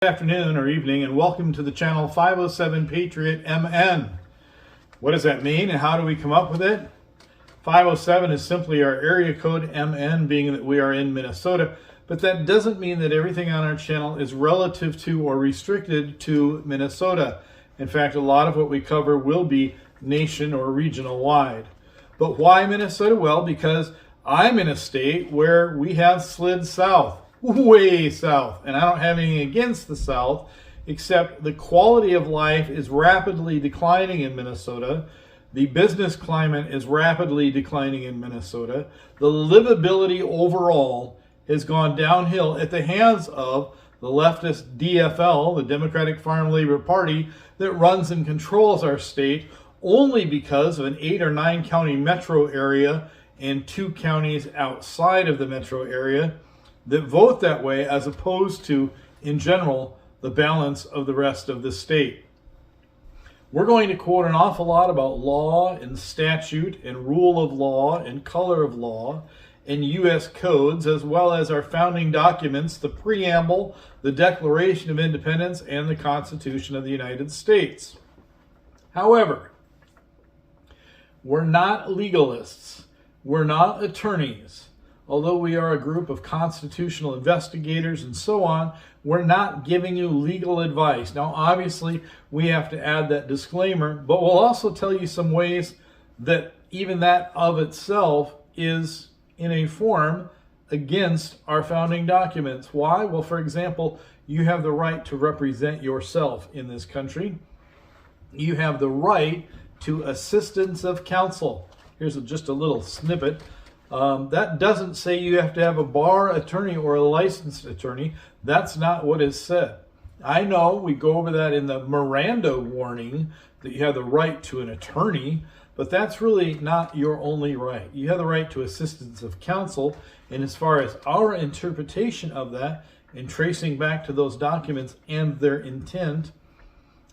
Good afternoon or evening, and welcome to the channel 507 Patriot MN. What does that mean and how do we come up with it? 507 is simply our area code, MN being that we are in Minnesota, but that doesn't mean that everything on our channel is relative to or restricted to Minnesota. In fact, a lot of what we cover will be nation or regional wide. But why Minnesota? Well, because I'm in a state where we have slid south. Way south, and I don't have anything against the South, except the quality of life is rapidly declining in Minnesota. The business climate is rapidly declining in Minnesota. The livability overall has gone downhill at the hands of the leftist DFL, the Democratic Farm Labor Party, that runs and controls our state only because of an 8 or 9 county metro area and 2 counties outside of the metro area that vote that way, as opposed to, in general, the balance of the rest of the state. We're going to quote an awful lot about law and statute and rule of law and color of law and U.S. codes, as well as our founding documents, the preamble, the Declaration of Independence, and the Constitution of the United States. However, we're not legalists. We're not attorneys. Although we are a group of constitutional investigators and so on, we're not giving you legal advice. Now, obviously, we have to add that disclaimer, but we'll also tell you some ways that even that of itself is in a form against our founding documents. Why? Well, for example, you have the right to represent yourself in this country. You have the right to assistance of counsel. Here's just a little snippet. That doesn't say you have to have a bar attorney or a licensed attorney. That's not what is said. I know we go over that in the Miranda warning that you have the right to an attorney, but that's really not your only right. You have the right to assistance of counsel, and as far as our interpretation of that and tracing back to those documents and their intent,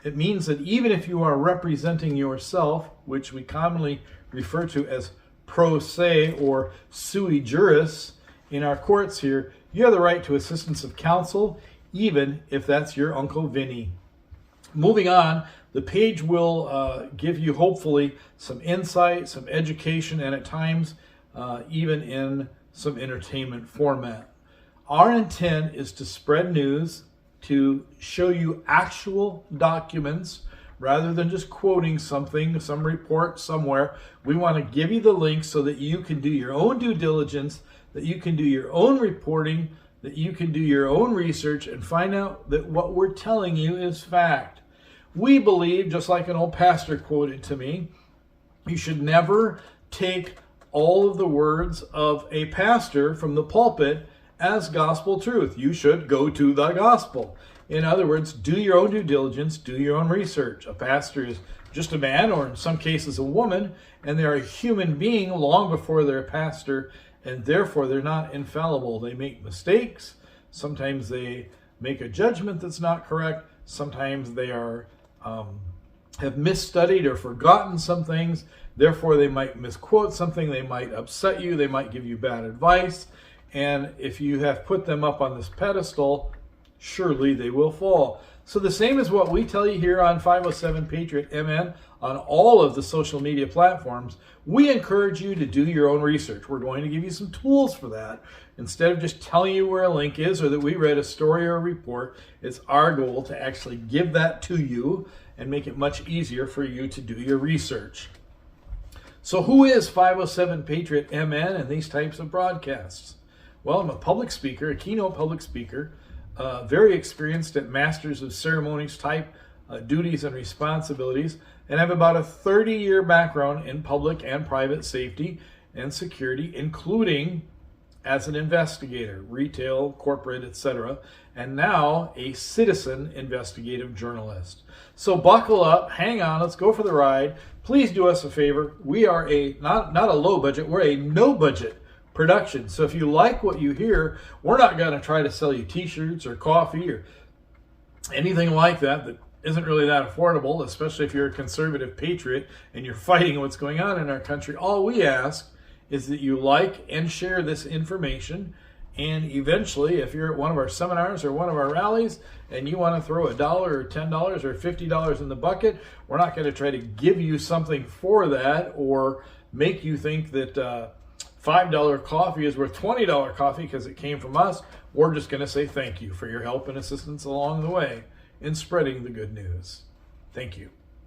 it means that even if you are representing yourself, which we commonly refer to as pro se or sui juris in our courts here, you have the right to assistance of counsel, even if that's your Uncle Vinny. Moving on, the page will give you hopefully some insight, some education, and at times even in some entertainment format. Our intent is to spread news, to show you actual documents, rather than just quoting something, some report somewhere. We want to give you the links so that you can do your own due diligence, that you can do your own reporting, that you can do your own research and find out that what we're telling you is fact. We believe, just like an old pastor quoted to me, you should never take all of the words of a pastor from the pulpit as gospel truth. You should go to the gospel. In other words, do your own due diligence, do your own research. A pastor is just a man, or in some cases a woman, and they're a human being long before they're a pastor, and therefore they're not infallible. They make mistakes. Sometimes they make a judgment that's not correct. Sometimes they are have misstudied or forgotten some things. Therefore, they might misquote something. They might upset you. They might give you bad advice. And if you have put them up on this pedestal, surely they will fall. So the same is what we tell you here on 507 Patriot MN on all of the social media platforms. We encourage you to do your own research. We're going to give you some tools for that. Instead of just telling you where a link is or that we read a story or a report, it's our goal to actually give that to you and make it much easier for you to do your research. So who is 507 Patriot MN and these types of broadcasts? Well, I'm a public speaker, a keynote public speaker, very experienced at Masters of Ceremonies type duties and responsibilities, and I have about a 30-year background in public and private safety and security, including as an investigator, retail, corporate, etc., and now a citizen investigative journalist. So buckle up, hang on, let's go for the ride. Please do us a favor. We are not a low budget, we're a no budget production. So if you like what you hear, we're not going to try to sell you t-shirts or coffee or anything like that isn't really that affordable, especially if you're a conservative patriot and you're fighting what's going on in our country. All we ask is that you like and share this information And eventually, if you're at one of our seminars or one of our rallies and you want to throw $1 or $10 or $50 in the bucket, we're not going to try to give you something for that or make you think that $5 coffee is worth $20 coffee because it came from us. We're just going to say thank you for your help and assistance along the way in spreading the good news. Thank you.